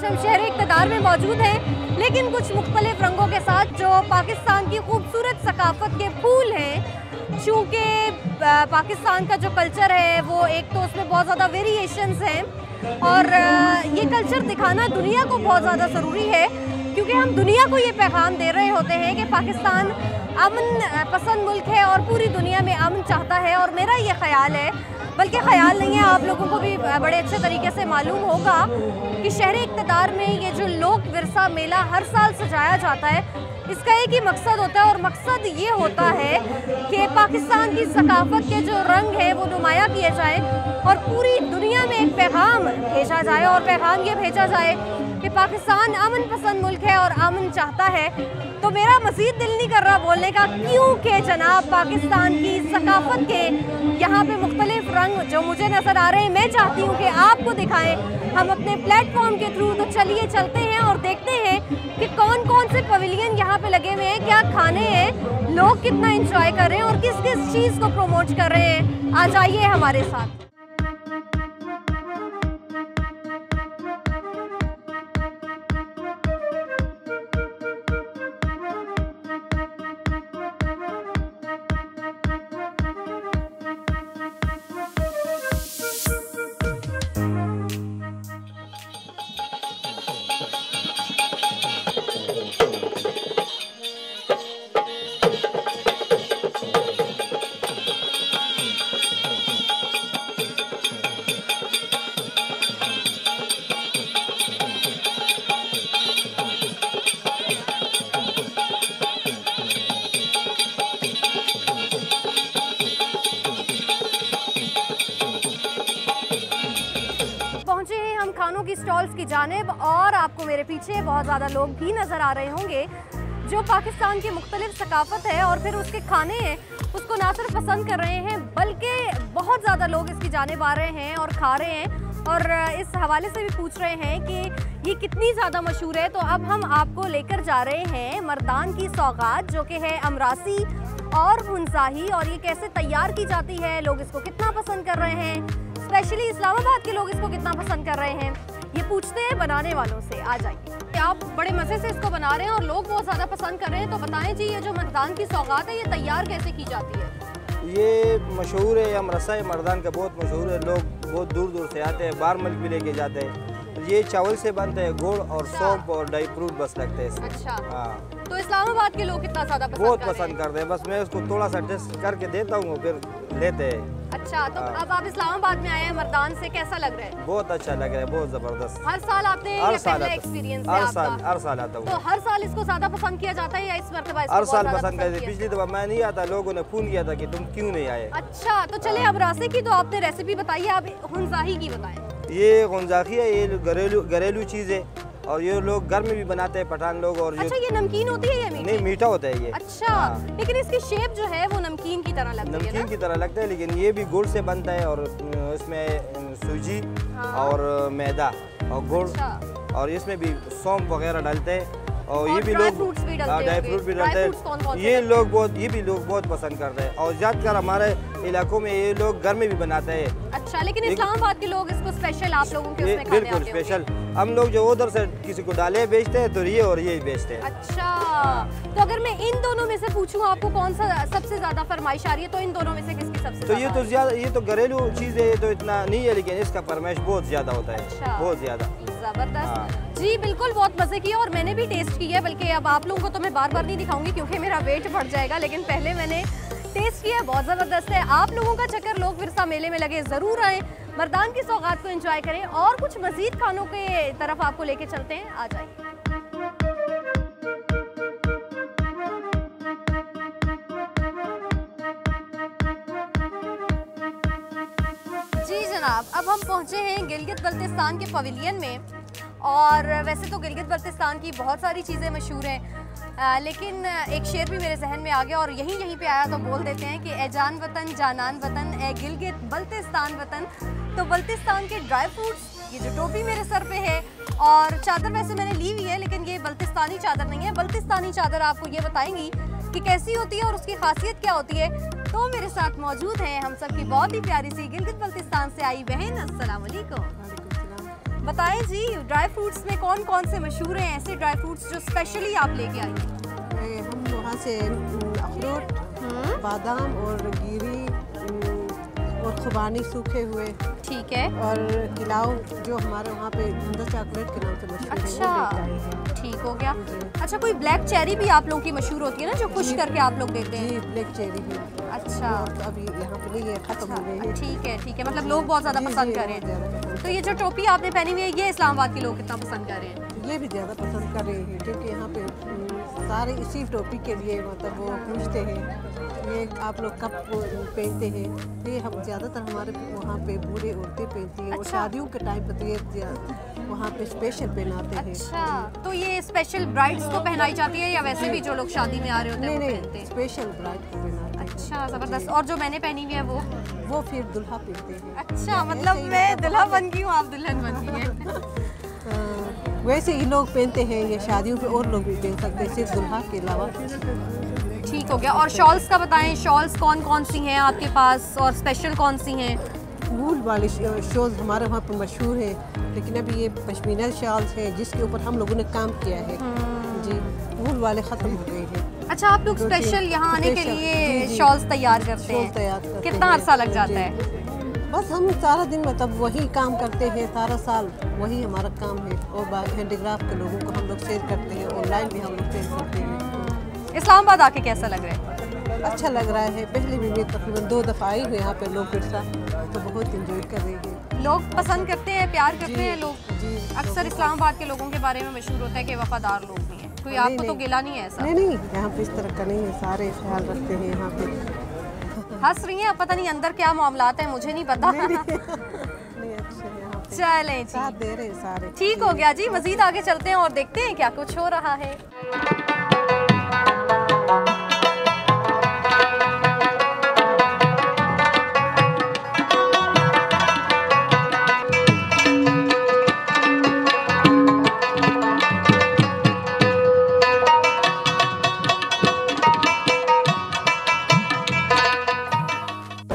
आज हम शहर इक़्तिदार में मौजूद हैं, लेकिन कुछ मुख्तलिफ रंगों के साथ जो पाकिस्तान की खूबसूरत सकाफत के फूल हैं। चूँकि पाकिस्तान का जो कल्चर है वो एक तो उसमें बहुत ज़्यादा वेरिएशंस हैं और ये कल्चर दिखाना दुनिया को बहुत ज़्यादा ज़रूरी है, क्योंकि हम दुनिया को ये पैगाम दे रहे होते हैं कि पाकिस्तान अमन पसंद मुल्क है और पूरी दुनिया में अमन चाहता है। और मेरा ये ख्याल है, बल्कि ख्याल नहीं है, आप लोगों को भी बड़े अच्छे तरीके से मालूम होगा कि शहर इक़्तिदार में ये जो लोक विरसा मेला हर साल सजाया जाता है, इसका एक ही मकसद होता है और मकसद ये होता है कि पाकिस्तान की सकाफत के जो रंग है वो नुमाया किए जाए और पूरी दुनिया में एक पैगाम भेजा जाए। और पैगाम ये भेजा जाए कि पाकिस्तान अमन पसंद मुल्क है और अमन चाहता है। तो मेरा मज़ीद दिल नहीं कर रहा बोलने का, क्योंकि जनाब पाकिस्तान की सकाफत के यहाँ पे मुख्तलिफ रंग जो मुझे नज़र आ रहे हैं, मैं चाहती हूँ कि आपको दिखाएं हम अपने प्लेटफॉर्म के थ्रू। तो चलिए चलते हैं और देखते हैं कि कौन कौन से पवेलियन यहाँ पे लगे हुए हैं, क्या खाने हैं, लोग कितना एंजॉय कर रहे हैं और किस किस चीज़ को प्रमोट कर रहे हैं। आ जाइए हमारे साथ। खानों की स्टॉल्स की जानिब और आपको मेरे पीछे बहुत ज़्यादा लोग भी नज़र आ रहे होंगे जो पाकिस्तान की मुख्तलिफ सकाफत है और फिर उसके खाने हैं उसको ना सिर्फ पसंद कर रहे हैं, बल्कि बहुत ज़्यादा लोग इसकी जानिब आ रहे हैं और खा रहे हैं और इस हवाले से भी पूछ रहे हैं कि ये कितनी ज़्यादा मशहूर है। तो अब हम आपको लेकर जा रहे हैं मर्दान की सौगात, जो कि है अमरासी और हुंजाही, और ये कैसे तैयार की जाती है, लोग इसको कितना पसंद कर रहे हैं, स्पेशली इस्लामाबाद के लोग इसको कितना पसंद कर रहे हैं, ये पूछते हैं बनाने वालों से। आ जाइए। आप बड़े मज़े से इसको बना रहे हैं और लोग बहुत ज़्यादा पसंद कर रहे हैं, तो बताएं जी ये जो मर्दान की सौगात है ये तैयार कैसे की जाती है? ये मशहूर है, अमरसा है मर्दान का, बहुत मशहूर है, लोग बहुत दूर दूर से आते हैं, बाहर मुल्क भी लेके जाते हैं। ये चावल से बनता है, गुड़ और सौंफ और ड्राई फ्रूट बस लगते हैं। अच्छा, हाँ। तो इस्लामाबाद के लोग कितना ज़्यादा बहुत पसंद करते हैं, बस मैं उसको थोड़ा सा टेस्ट करके देता हूँ फिर लेते हैं। अच्छा, तो अब आप इस्लामाबाद में आए हैं मर्दान से, कैसा लग रहा है? बहुत अच्छा लग रहा है, बहुत जबरदस्त। हर साल आते हैं? हर साल एक्सपीरियंस हर साल आता हूँ। तो हर साल इसको ज्यादा पसंद किया जाता है या इस मरतबा हर साल पसंद करते? पिछली दफा मैं नहीं आता, लोगों ने फोन किया था कि तुम क्यों नहीं आए। अच्छा, तो चले अब रास्ते की तो आपने रेसिपी बताई है, अब हुंजाही की बताएं। ये हुंजाही है, ये घरेलू चीज़ है और ये लोग घर में भी बनाते हैं पठान लोग। और अच्छा, ये नमकीन होती है या मीठी? नहीं, मीठा होता है ये। अच्छा, लेकिन इसकी शेप जो है वो नमकीन की तरह लगती है। नमकीन की तरह लगता है, लेकिन ये भी गुड़ से बनता है और इसमें सूजी और मैदा और गुड़। अच्छा। और इसमें भी सौंफ वगैरह डालते हैं और ये भी ड्राई लोग फ्रूट्स भी डालते हैं। ये भी लोग बहुत पसंद करते हैं और ज़्यादातर हमारे इलाकों में ये लोग घर में भी बनाते हैं। अच्छा, लेकिन इस्लामाबाद के लोग इसको स्पेशल आप लोगों के उसमें खाने बिल्कुल स्पेशल, हम लोग जो उधर से किसी को डाले बेचते हैं तो ये और ये बेचते हैं। अच्छा, तो अगर मैं इन दोनों में से पूछूं आपको कौन सा सबसे ज्यादा फरमाइश आ रही है, तो इन दोनों में से किसकी सबसे तो ये तो घरेलू चीज़ है, ये तो इतना नहीं है, लेकिन इसका फरमाइश बहुत ज़्यादा होता है। अच्छा, बहुत ज़्यादा जबरदस्त। जी बिल्कुल, बहुत मज़े किया और मैंने भी टेस्ट किया है, बल्कि अब आप लोगों को तो मैं बार बार नहीं दिखाऊंगी क्योंकि मेरा वेट बढ़ जाएगा, लेकिन पहले मैंने टेस्ट किया, बहुत ज़बरदस्त है। आप लोगों का चक्कर लोक विरसा मेले में लगे, ज़रूर आएँ, मर्दान की सौगात को एंजॉय करें और कुछ मज़ीद खानों के तरफ आपको लेके चलते हैं। आ जाइए। जी जनाब, अब हम पहुंचे हैं गिलगित बल्तिस्तान के पवेलियन में, और वैसे तो गिलगित बल्तिस्तान की बहुत सारी चीज़ें मशहूर हैं, लेकिन एक शेर भी मेरे जहन में आ गया और यहीं पे आया तो बोल देते हैं कि ए जान वतन जानान वतन ए गिलगित बल्तिस्तान वतन। तो बल्तिस्तान के ड्राई फ्रूट्स, ये जो टोपी मेरे सर पे है और चादर वैसे मैंने ली हुई है, लेकिन ये बल्तिस्तानी चादर नहीं है। बल्तिस्तानी चादर आपको ये बताएंगी कि कैसी होती है और उसकी खासियत क्या होती है। तो मेरे साथ मौजूद हैं हम सबकी बहुत ही प्यारी सी गिलगित बल्तिस्तान से आई बहन। अस्सलाम वालेकुम। बताएं जी, ड्राई फ्रूट्स में कौन कौन से मशहूर हैं ऐसे ड्राई फ्रूट्स जो स्पेशली आप लेके आई हैं? हम वहाँ से अखरोट, बादाम और गिरी और खुबानी सूखे हुए, ठीक है, और गिलाव जो हमारे वहाँ पे धंधा चॉकलेट के नाम से मशहूर है, अच्छा, वो लेके आए हैं। ठीक हो गया। अच्छा, कोई ब्लैक चेरी भी आप लोगों की मशहूर होती है ना, जो खुश करके आप लोग देते हैं? जी, ब्लैक चेरी भी। अच्छा, तो अभी यहाँ पे नहीं है, खत्म हो गई है। ठीक है, ठीक है, मतलब लोग बहुत ज़्यादा पसंद कर रहे हैं। तो ये जो टोपी आपने पहनी हुई है, ये इस्लामाबाद के लोग कितना पसंद कर रहे हैं? ये भी ज़्यादा पसंद कर रहे हैं, क्योंकि यहाँ पे सारे इसी टोपी के लिए मतलब वो पूछते हैं ये आप लोग कब पहनते हैं। ये हम ज़्यादातर हमारे वहाँ पे बूढ़े औरतें पहनती हैं, और अच्छा। शादियों के टाइम पर तो ये वहाँ पे स्पेशल पहनाते हैं। अच्छा, तो ये स्पेशल ब्राइड्स को पहनाई जाती है या वैसे भी जो लोग शादी में आ रहे होते हैं नहीं वो पहनते नहीं, हैं? स्पेशल ब्राइड को पहनाते हैं। अच्छा, ज़बरदस्त। और जो मैंने पहनी हुई है वो फिर दुल्हा पहनते हैं। अच्छा, मतलब मैं दुल्हा बन गई हूँ, आप दुल्हन बन गई हैं। वैसे ही लोग पहनते हैं, ये शादियों पे और लोग भी पहन सकते हैं, सिर्फ दुल्हा के अलावा। ठीक हो गया। और शॉल्स का बताएं, शॉल्स कौन कौन सी हैं आपके पास और स्पेशल कौन सी हैं? वूल वाले शॉल्स हमारे वहाँ पर मशहूर है, लेकिन अभी ये पश्मीना शॉल्स है जिसके ऊपर हम लोगों ने काम किया है। जी, वूल वाले ख़त्म हो गए हैं। अच्छा, आप लोग स्पेशल यहाँ आने के स्पेशल, लिए जी, शॉल्स तैयार करते शॉल हैं? तैयार करते कितना हैं। अरसा लग जाता जी। है? बस हम सारा दिन मतलब वही काम करते हैं, सारा साल वही हमारा काम है, और हैंडीक्राफ्ट के लोगों को हम लोग सेल करते हैं, ऑनलाइन भी हम लोग सेल करते हैं। इस्लामाबाद आके कैसा लग रहा है? अच्छा लग रहा है। पहले भी मैं तकरीबन 2 दफ़ा आई हूँ यहाँ पे लोग फिरसा, तो बहुत इंजॉय कर रही है। लोग पसंद करते हैं, प्यार करते हैं लोग। जी, अक्सर इस्लामाबाद के लोगों के बारे में मशहूर होता है कि वफादार लोग भी हैं। कोई आपको तो गिला नहीं है ऐसा? नहीं नहीं, यहाँ पे इस तरह का नहीं है, सारे ख्याल रखते हैं यहाँ पे। हंस रही हैं, अब पता नहीं अंदर क्या मामलात हैं, मुझे नहीं पता। नहीं अच्छा है यहाँ पे, चलें साथ जी, दे रहे हैं सारे। ठीक हो गया जी। मजीद आगे चलते हैं और देखते हैं क्या कुछ हो रहा है।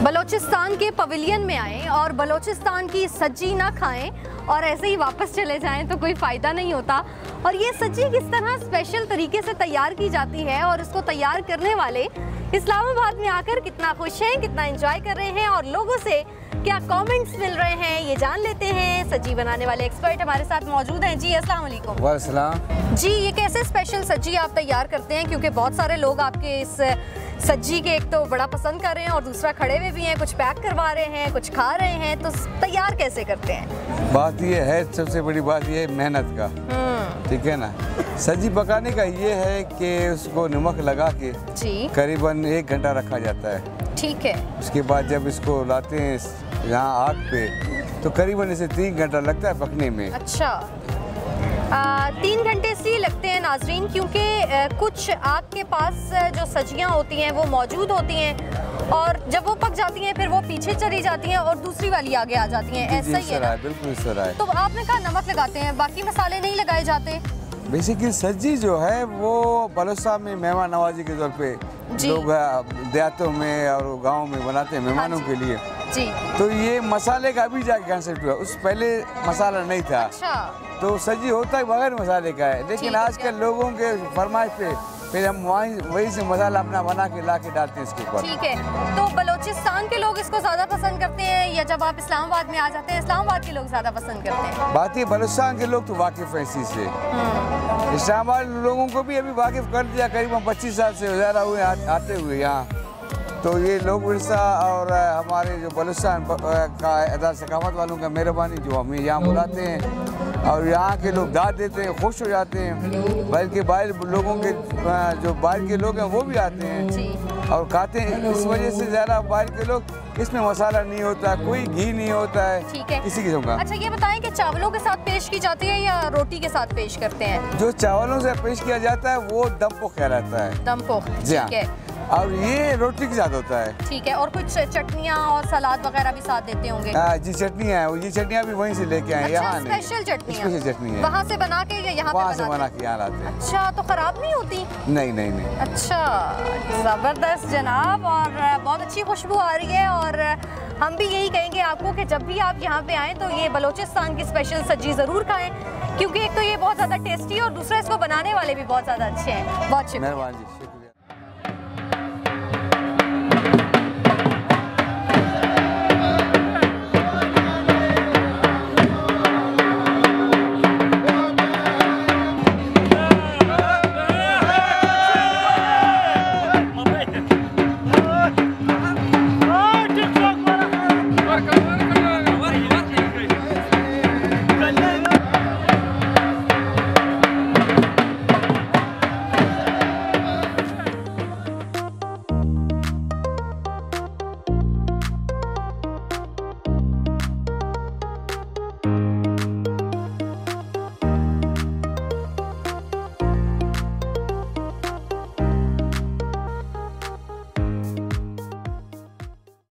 बलोचिस्तान के पवेलियन में आएं और बलोचिस्तान की सज्जी ना खाएं और ऐसे ही वापस चले जाएं तो कोई फ़ायदा नहीं होता। और ये सज्जी किस तरह स्पेशल तरीके से तैयार की जाती है और इसको तैयार करने वाले इस्लामाबाद में आकर कितना खुश हैं, कितना एंजॉय कर रहे हैं और लोगों से क्या कमेंट्स मिल रहे हैं, ये जान लेते हैं। सज्जी बनाने वाले एक्सपर्ट हमारे साथ मौजूद हैं। जी अस्सलाम वालेकुम। वालेकुम। जी, ये कैसे स्पेशल सज्जी आप तैयार करते हैं, क्योंकि बहुत सारे लोग आपके इस सज्जी के एक तो बड़ा पसंद कर रहे हैं और दूसरा खड़े हुए भी हैं, कुछ पैक करवा रहे हैं, कुछ खा रहे हैं, तो तैयार कैसे करते हैं? बात ये है, सबसे बड़ी बात ये है मेहनत का, ठीक है ना। सब्जी पकाने का ये है कि उसको नमक लगा के जी करीबन 1 घंटा रखा जाता है। ठीक है। उसके बाद जब इसको लाते हैं यहाँ आग पे तो करीबन इसे 3 घंटा लगता है पकने में। अच्छा, 3 घंटे इसलिए लगते हैं नाजरीन क्योंकि कुछ आपके पास जो सब्जियां होती हैं वो मौजूद होती हैं और जब वो पक जाती हैं फिर वो पीछे चली जाती हैं और दूसरी वाली आगे आ जाती हैं। ऐसा ही है ना? बिल्कुल इस तरह है। तो आपने कहा नमक लगाते हैं, बाकी मसाले नहीं लगाए जाते? बेसिकली सब्जी जो है वो बलोचिस्तान में मेहमान नवाजी के तौर पे लोग देहातों में और गाँव में बनाते हैं मेहमानों के लिए। जी। तो ये मसाले का अभी जाके कंसेप्ट हुआ, उस पहले मसाला नहीं था। अच्छा। तो सब्जी होता है बगैर मसाले का है, लेकिन आजकल लोगों के फरमाइश पे फिर हम वहीं से मसाला अपना बना के ला के डालते हैं इसके ऊपर। ठीक है। तो बलोचिस्तान के लोग इसको ज़्यादा पसंद करते हैं या जब आप इस्लामाबाद में आ जाते हैं इस्लामाबाद के लोग ज़्यादा पसंद करते हैं? बात ये बलोचिस्तान के लोग तो वाकिफ़ हैं इस चीज़ से, इस्लामाबाद लोगों को भी अभी वाकिफ़ कर दिया, करीबन 25 साल से ज़्यादा हुए आते हुए यहाँ। तो ये लोक विरसा और हमारे जो बलूचिस्तान का अदा सकाफत वालों का मेहरबानी जो हमें यहाँ बुलाते हैं और यहाँ के लोग दाद देते हैं, खुश हो जाते हैं, बल्कि बाहर लोगों के जो बाहर के लोग हैं वो भी आते हैं और खाते हैं। इस वजह से ज़्यादा बाहर के लोग, इसमें मसाला नहीं होता, कोई घी नहीं होता है, ठीक है, किसी किस्म का। अच्छा ये बताएं कि चावलों के साथ पेश की जाती है या रोटी के साथ पेश करते हैं? जो चावलों से पेश किया जाता है वो दम पोख कहलाता है। दम पोख, ठीक है। और ये रोटी के साथ होता है। ठीक है। और कुछ चटनियाँ और सलाद वगैरह भी साथ देते होंगे? जी चटनियाँ हैं, ये चटनियाँ भी वहीं से लेके आए, यहाँ नहीं। स्पेशल चटनियाँ? स्पेशल चटनी है। वहाँ से बना के या यहाँ वहाँ से बना के यहाँ लाते हैं। अच्छा, तो खराब नहीं होती? नहीं नहीं नहीं। अच्छा, ज़बरदस्त जनाब, और बहुत अच्छी खुशबू आ रही है और हम भी यही कहेंगे आपको कि जब भी आप यहाँ पे आएँ तो ये बलूचिस्तान की स्पेशल सज्जी ज़रूर खाएँ, क्योंकि एक तो ये बहुत ज़्यादा टेस्टी है और दूसरा इसको बनाने वाले भी बहुत ज़्यादा अच्छे हैं। बहुत शुक्रिया। मेहरबानी जी, शुक्रिया।